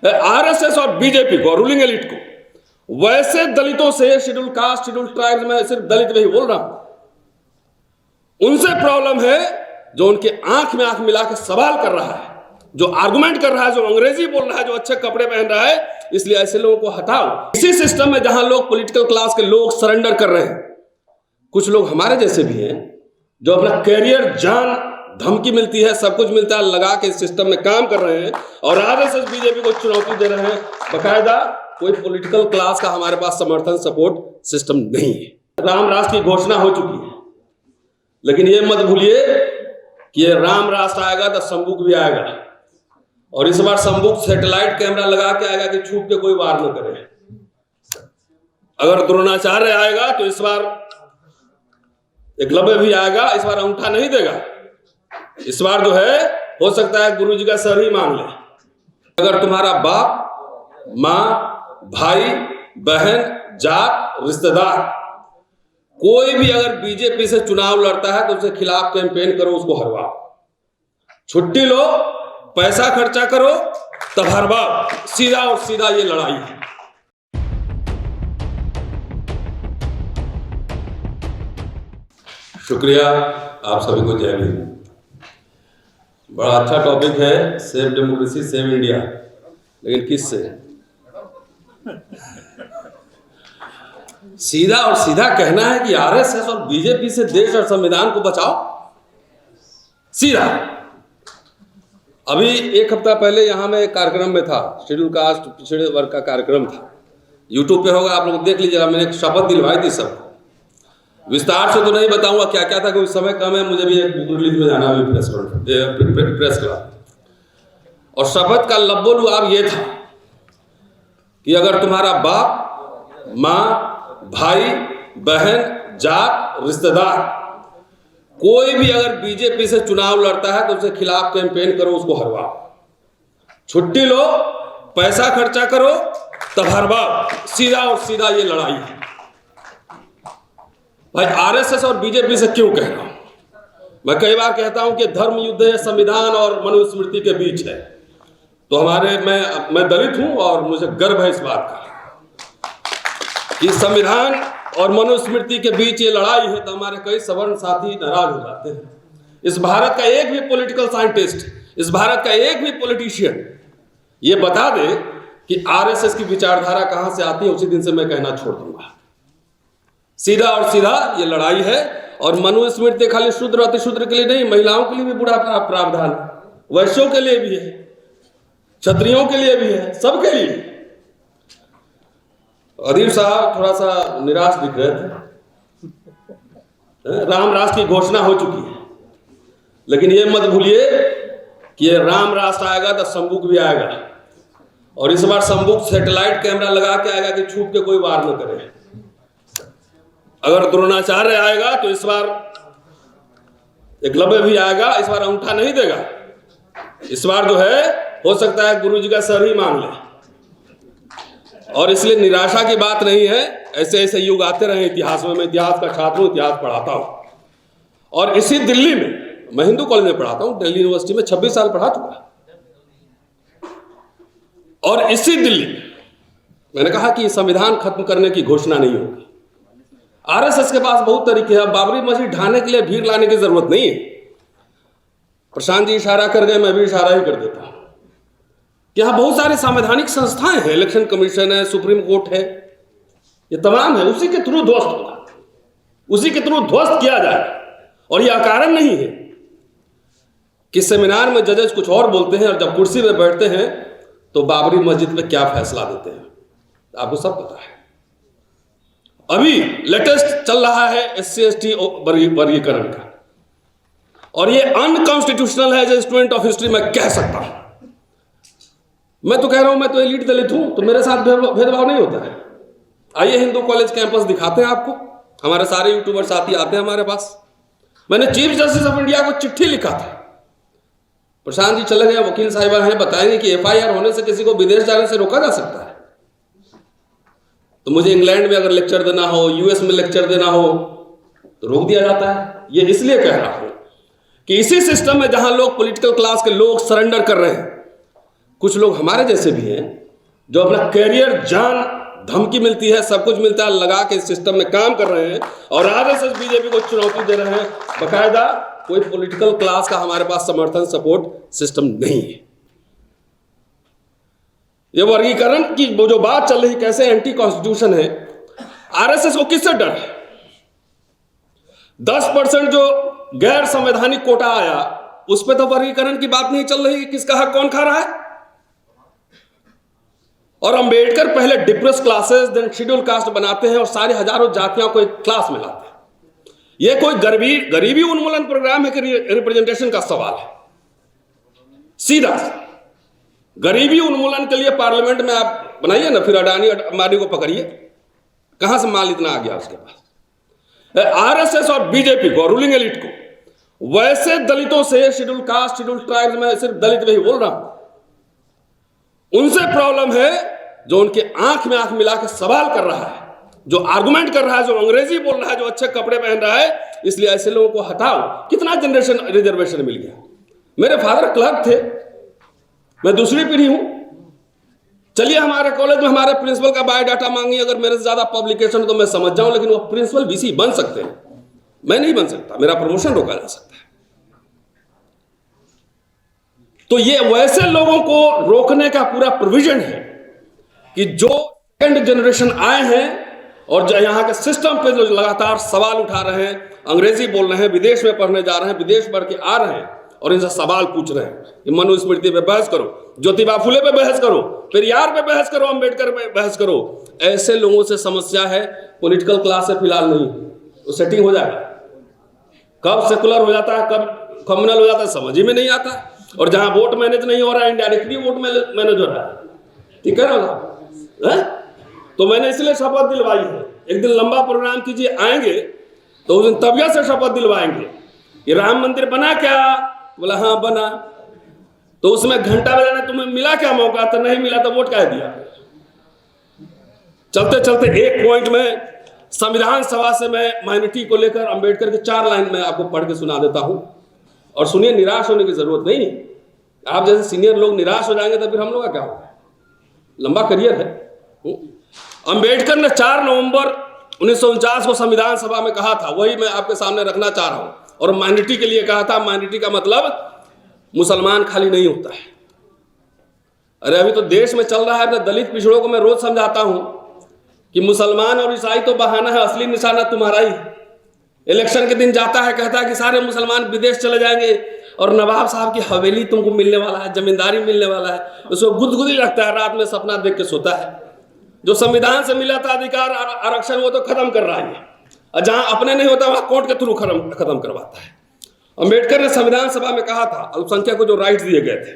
RSS और BJP को, ruling elite को, वैसे दलितों से, शेड्यूल कास्ट, शेड्यूल ट्राइब्स, में सिर्फ दलित में ही बोल रहा हूं, उनसे प्रॉब्लम है जो उनके आंख में आंख मिला के सवाल कर रहा है, जो आर्गुमेंट कर रहा है, जो अंग्रेजी बोल रहा है, जो अच्छे कपड़े पहन रहा है। इसलिए ऐसे लोगों को हटाओ। इसी सिस्टम में जहां लोग, पॉलिटिकल क्लास के लोग सरेंडर कर रहे हैं, कुछ लोग हमारे जैसे भी हैं जो अपना कैरियर, जान, धमकी मिलती है, सब कुछ मिलता है, लगा के सिस्टम में काम कर रहे हैं और आरएसएस बीजेपी को चुनौती दे रहे हैं। बकायदा कोई पॉलिटिकल क्लास का हमारे पास समर्थन, सपोर्ट सिस्टम नहीं है। राम राष्ट्र की घोषणा हो चुकी है, लेकिन ये मत भूलिए कि ये राम राष्ट्र आएगा तो संबुक भी आएगा, और इस बार संबुक सैटेलाइट कैमरा लगा के आएगा कि छुप के कोई वार न करे। अगर द्रोणाचार्य आएगा तो इस बार एकलव्य भी आएगा, इस बार अंगूठा नहीं देगा। इस बार जो है, हो सकता है गुरु जी का सर ही मांग ले। अगर तुम्हारा बाप, मां, भाई, बहन, जात, रिश्तेदार कोई भी अगर बीजेपी से चुनाव लड़ता है तो उसके खिलाफ कैंपेन करो, उसको हरवाओ। छुट्टी लो, पैसा खर्चा करो, तब हरवाओ। सीधा और सीधा ये लड़ाई है। शुक्रिया, आप सभी को जय हिंद। बड़ा अच्छा टॉपिक है, सेव डेमोक्रेसी सेव इंडिया, लेकिन किससे? सीधा और सीधा कहना है कि आरएसएस और बीजेपी से देश और संविधान को बचाओ, सीधा। अभी एक हफ्ता पहले यहां मैं एक कार्यक्रम में था, शेड्यूल कास्ट, पिछड़े वर्ग का कार्यक्रम था, यूट्यूब पे होगा, आप लोग देख लीजिएगा। मैंने एक शपथ दिलवाई थी सबको, विस्तार से तो नहीं बताऊंगा क्या क्या था, क्योंकि समय कम है, मुझे भी एक बुक रिलीज में जाना है, प्रेस क्लब। और शपथ का लब्बो-लुआब ये था कि अगर तुम्हारा बाप, मां, भाई, बहन, जात, रिश्तेदार कोई भी अगर बीजेपी से चुनाव लड़ता है तो उसके खिलाफ कैंपेन करो, उसको हरवाओ। छुट्टी लो, पैसा खर्चा करो, तब हरवाओ। सीधा और सीधा ये लड़ाई है। भाई आरएसएस और बीजेपी से क्यों कह रहा हूं? मैं कई बार कहता हूं कि धर्म युद्ध है, संविधान और मनुस्मृति के बीच है। तो मैं दलित हूं और मुझे गर्व है इस बात का कि संविधान और मनुस्मृति के बीच ये लड़ाई है। तो हमारे कई सवर्ण साथी नाराज हो जाते हैं। इस भारत का एक भी पॉलिटिकल साइंटिस्ट, इस भारत का एक भी पॉलिटिशियन ये बता दे कि आरएसएस की विचारधारा कहां से आती है, उसी दिन से मैं कहना छोड़ दूंगा। सीधा और सीधा ये लड़ाई है। और मनुस्मृति खाली शूद्र अतिशूद्र के लिए नहीं, महिलाओं के लिए भी बुरा प्रावधान है, वैश्यों के लिए भी है, क्षत्रियों के लिए भी है, सबके लिए। अदीब साहब थोड़ा सा निराश दिख रहे थे। राम राष्ट्र की घोषणा हो चुकी है, लेकिन ये मत भूलिए कि ये राम राष्ट्र आएगा तो संबुक भी आएगा, और इस बार संबुक सैटेलाइट कैमरा लगा के आएगा कि छुप के कोई वार न करे। अगर द्रोणाचार्य आएगा तो इस बार एकलव्य भी आएगा, इस बार अंगूठा नहीं देगा। इस बार जो है, हो सकता है गुरु जी का सर ही मांग ले। और इसलिए निराशा की बात नहीं है, ऐसे ऐसे युग आते रहे इतिहास में। मैं इतिहास का छात्र हूं, इतिहास पढ़ाता हूं, और इसी दिल्ली में, मैं हिंदू कॉलेज में पढ़ाता हूं, दिल्ली यूनिवर्सिटी में 26 साल पढ़ा चुका। और इसी दिल्ली में मैंने कहा कि संविधान खत्म करने की घोषणा नहीं होगी। आरएसएस के पास बहुत तरीके हैं। बाबरी मस्जिद ढाने के लिए भीड़ लाने की जरूरत नहीं है। प्रशांत जी इशारा कर गए, मैं भी इशारा ही कर देता हूं। यहां बहुत सारे संवैधानिक संस्थाएं हैं, इलेक्शन कमीशन है, सुप्रीम कोर्ट है, ये तमाम है। उसी के थ्रू ध्वस्त होगा, उसी के थ्रू ध्वस्त किया जाए। और यह अकारण नहीं है कि सेमिनार में जजेस कुछ और बोलते हैं और जब कुर्सी में बैठते हैं तो बाबरी मस्जिद पे क्या फैसला देते हैं, आपको सब पता है। अभी लेटेस्ट चल रहा है SC/ST वर्गीकरण का, और ये अनकॉन्स्टिट्यूशनल है। जो स्टूडेंट ऑफ हिस्ट्री मैं कह सकता हूं, मैं तो कह रहा हूं, मैं तो एलिट दलित हूं, तो मेरे साथ भेदभाव नहीं होता है। आइए हिंदू कॉलेज कैंपस दिखाते हैं आपको, हमारे सारे यूट्यूबर साथी आते हैं हमारे पास। मैंने चीफ जस्टिस ऑफ इंडिया को चिट्ठी लिखा था। प्रशांत जी चले गए, वकील साहिबा हैं, बताएंगे कि FIR होने से किसी को विदेश जाने से रोका जा सकता है। तो मुझे इंग्लैंड में अगर लेक्चर देना हो, US में लेक्चर देना हो, तो रोक दिया जाता है। ये इसलिए कह रहा हूं कि इसी सिस्टम में जहां लोग, पॉलिटिकल क्लास के लोग सरेंडर कर रहे हैं, कुछ लोग हमारे जैसे भी हैं जो अपना कैरियर, जान, धमकी मिलती है, सब कुछ मिलता है, लगा के सिस्टम में काम कर रहे हैं और आरएसएस बीजेपी को चुनौती दे रहे हैं। बाकायदा कोई पॉलिटिकल क्लास का हमारे पास समर्थन, सपोर्ट सिस्टम नहीं है। ये वर्गीकरण की वो जो बात चल रही कैसे एंटी कॉन्स्टिट्यूशन है, आरएसएस को किससे डर है? 10% जो गैर संवैधानिक कोटा आया उस पर तो वर्गीकरण की बात नहीं चल रही, किसका हक कौन खा रहा है। और अंबेडकर पहले depressed classes, then schedule caste बनाते हैं और सारे हजारों जातियों को एक क्लास में लाते हैं। यह कोई गरीबी उन्मूलन प्रोग्राम है कि रिप्रेजेंटेशन का सवाल है? सीधा गरीबी उन्मूलन के लिए पार्लियामेंट में आप बनाइए ना, फिर अडानी अंबानी को पकड़िए, कहां से माल इतना आ गया उसके पास। आरएसएस और बीजेपी को, रूलिंग एलिट को, वैसे दलितों से, शेड्यूल कास्ट, शेड्यूल ट्राइब्स में, सिर्फ दलित में ही बोल रहा हूं, उनसे प्रॉब्लम है जो उनके आंख में आंख मिला के सवाल कर रहा है, जो आर्गुमेंट कर रहा है, जो अंग्रेजी बोल रहा है, जो अच्छे कपड़े पहन रहा है। इसलिए ऐसे लोगों को हटाओ। कितना जनरेशन रिजर्वेशन मिल गया। मेरे फादर क्लर्क थे, मैं दूसरी पीढ़ी हूं। चलिए हमारे कॉलेज में हमारे प्रिंसिपल का बायोडाटा मांगिए, अगर मेरे से ज्यादा पब्लिकेशन तो मैं समझ जाऊं, लेकिन वो प्रिंसिपल वीसी बन सकते हैं, मैं नहीं बन सकता, मेरा प्रमोशन रोका जा सकता है। तो ये वैसे लोगों को रोकने का पूरा प्रोविजन है कि जो सेकंड जनरेशन आए हैं और जो यहां के सिस्टम पे जो लगातार सवाल उठा रहे हैं, अंग्रेजी बोल रहे हैं, विदेश में पढ़ने जा रहे हैं, विदेश पढ़ के आ रहे हैं और इनसे सवाल पूछ रहे हैं कि मनुस्मृति पे बहस करो, ज्योतिबा फुले पे बहस करो, पेरियार पे बहस करो, अंबेडकर पे बहस करो। ऐसे लोगों से समस्या है। पॉलिटिकल क्लास से फिलहाल नहीं, वो सेटिंग हो जाएगा। कब सेकुलर हो जाता है, कब कम्युनल हो जाता है, समझ ही में नहीं आता। और जहां वोट मैनेज नहीं हो रहा है, इनडायरेक्टली वोट मैनेज हो रहा है। ठीक है ना? तो मैंने इसलिए शपथ दिलवाई है। एक दिन लंबा प्रोग्राम कीजिए, आएंगे तो उस दिन तबियत से शपथ दिलवाएंगे। ये राम मंदिर बना क्या? बोला हाँ बना। तो उसमें घंटा बजाने तुम्हें मिला क्या मौका? तो नहीं मिला तो वोट क्या दिया? चलते चलते एक पॉइंट में संविधान सभा से मैं माइनॉरिटी को लेकर अंबेडकर के 4 लाइन में आपको पढ़ के सुना देता हूं। और सुनिए, निराश होने की जरूरत नहीं। आप जैसे सीनियर लोग निराश हो जाएंगे तो फिर हम लोग का क्या होगा? लंबा करियर है। अंबेडकर ने 4 नवंबर 1949 को संविधान सभा में कहा था, वही मैं आपके सामने रखना चाह रहा हूं। और माइनॉरिटी के लिए कहा था। माइनॉरिटी का मतलब मुसलमान खाली नहीं होता है। अरे अभी तो देश में चल रहा है, अपने दलित पिछड़ों को मैं रोज समझाता हूं कि मुसलमान और ईसाई तो बहाना है, असली निशाना तुम्हारा ही। इलेक्शन के दिन जाता है, कहता है कि सारे मुसलमान विदेश चले जाएंगे और नवाब साहब की हवेली तुमको मिलने वाला है, जमींदारी मिलने वाला है। उसको गुदगुदी लगता है, रात में सपना देख के सोता है। जो संविधान से मिला था अधिकार, आरक्षण, वो तो खत्म कर रहा है। और जहां अपने नहीं होता वहां कोर्ट के थ्रू खत्म करवाता है। अंबेडकर ने संविधान सभा में कहा था, अल्पसंख्यक को जो राइट्स दिए गए थे,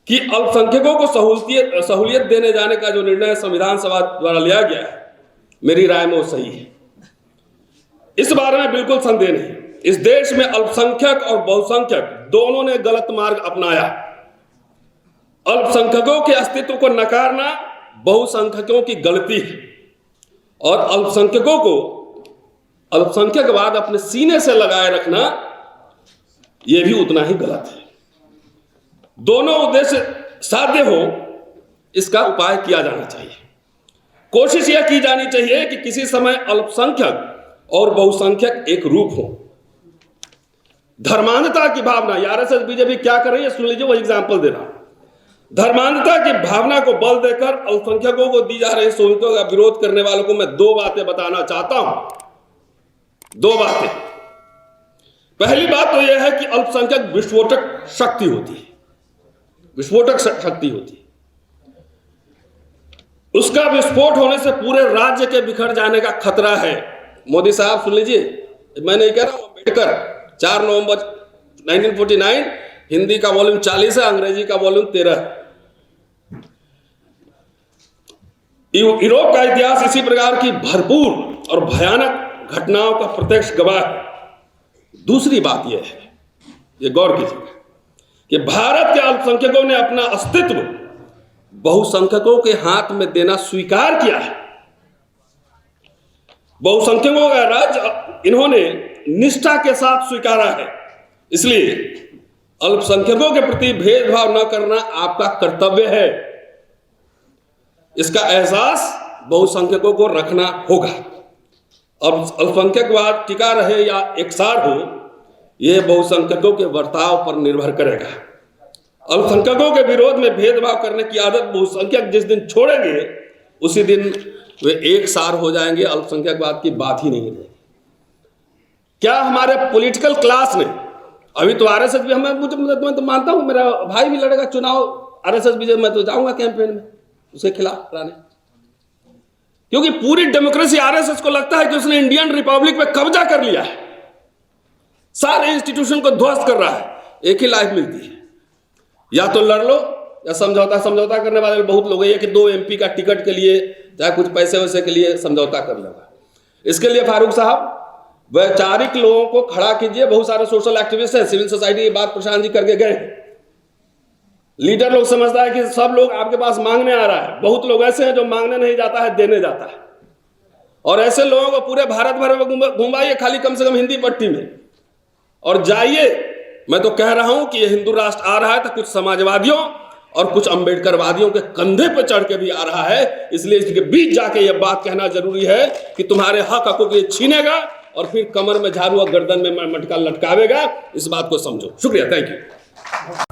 कि अल्पसंख्यकों को सहूलियत देने जाने का जो निर्णय संविधान सभा द्वारा लिया गया है, मेरी राय में वो सही है। इस बारे में बिल्कुल संदेह नहीं। इस देश में अल्पसंख्यक और बहुसंख्यक दोनों ने गलत मार्ग अपनाया। अल्पसंख्यकों के अस्तित्व को नकारना बहुसंख्यकों की गलती है और अल्पसंख्यकों को अल्पसंख्यकवाद अपने सीने से लगाए रखना यह भी उतना ही गलत है। दोनों उद्देश्य साध्य हो, इसका उपाय किया जाना चाहिए। कोशिश यह की जानी चाहिए कि किसी समय अल्पसंख्यक और बहुसंख्यक एक रूप हो। धर्मांधता की भावना, आरएसएस बीजेपी क्या कर रही है सुन लीजिए, वो एग्जाम्पल दे रहा हूं। धर्मांधता की भावना को बल देकर अल्पसंख्यकों को दी जा रही सहूलियतों का विरोध करने वालों को मैं 2 बातें बताना चाहता हूं। 2 बातें। पहली बात तो यह है कि अल्पसंख्यक विस्फोटक शक्ति होती है, विस्फोटक शक्ति होती है। उसका विस्फोट होने से पूरे राज्य के बिखर जाने का खतरा है। मोदी साहब सुन लीजिए, मैं नहीं कह रहा हूं, अंबेडकर 4 नवंबर 1949, हिंदी का वॉल्यूम 40 है, अंग्रेजी का वॉल्यूम 13 है। यूरोप का इतिहास इसी प्रकार की भरपूर और भयानक घटनाओं का प्रत्यक्ष गवाह है। दूसरी बात यह है, ये गौर कीजिए कि भारत के अल्पसंख्यकों ने अपना अस्तित्व बहुसंख्यकों के हाथ में देना स्वीकार किया है। बहुसंख्यकों का राज्य इन्होंने निष्ठा के साथ स्वीकारा है। इसलिए अल्पसंख्यकों के प्रति भेदभाव न करना आपका कर्तव्य है। इसका एहसास बहुसंख्यकों को रखना होगा। और अल्पसंख्यकवाद टिका रहे या एकसार हो, यह बहुसंख्यकों के बर्ताव पर निर्भर करेगा। अल्पसंख्यकों के विरोध में भेदभाव करने की आदत बहुसंख्यक जिस दिन छोड़ेंगे, उसी दिन वे एक सार हो जाएंगे। अल्पसंख्यकवाद की बात ही नहीं रहेगी। क्या हमारे पॉलिटिकल क्लास ने, अभी तो आरएसएस भी, मैं तो मानता हूं, मेरा भाई भी लड़ेगा चुनाव आरएसएस भी, मैं तो जाऊंगा कैंपेन में उसके खिलाफ लाने, क्योंकि पूरी डेमोक्रेसी आरएसएस को लगता है कि उसने इंडियन रिपब्लिक पे कब्जा कर लिया है, सारे इंस्टीट्यूशन को ध्वस्त कर रहा है। एक ही लाइफ मिलती है, या तो लड़ लो या समझौता करने वाले बहुत लोग हैं कि 2 MP का टिकट के लिए, चाहे कुछ पैसे वैसे के लिए समझौता कर लेगा। इसके लिए फारूक साहब वैचारिक लोगों को खड़ा कीजिए। बहुत सारे सोशल एक्टिविस्ट हैं, सिविल सोसाइटी की बात प्रशांत जी करके गए। लीडर लोग समझता है कि सब लोग आपके पास मांगने आ रहा है। बहुत लोग ऐसे हैं जो मांगने नहीं जाता है, देने जाता है। और ऐसे लोगों को पूरे भारत भर में घुमाइए, खाली कम से कम हिंदी पट्टी में, और जाइए। मैं तो कह रहा हूं कि यह हिंदू राष्ट्र आ रहा है तो कुछ समाजवादियों और कुछ अंबेडकरवादियों के कंधे पर चढ़ के भी आ रहा है। इसलिए इसके बीच जाके यह बात कहना जरूरी है कि तुम्हारे हकों को छीनेगा और फिर कमर में झाड़ू और गर्दन में मटका लटकावेगा। इस बात को समझो। शुक्रिया, थैंक यू।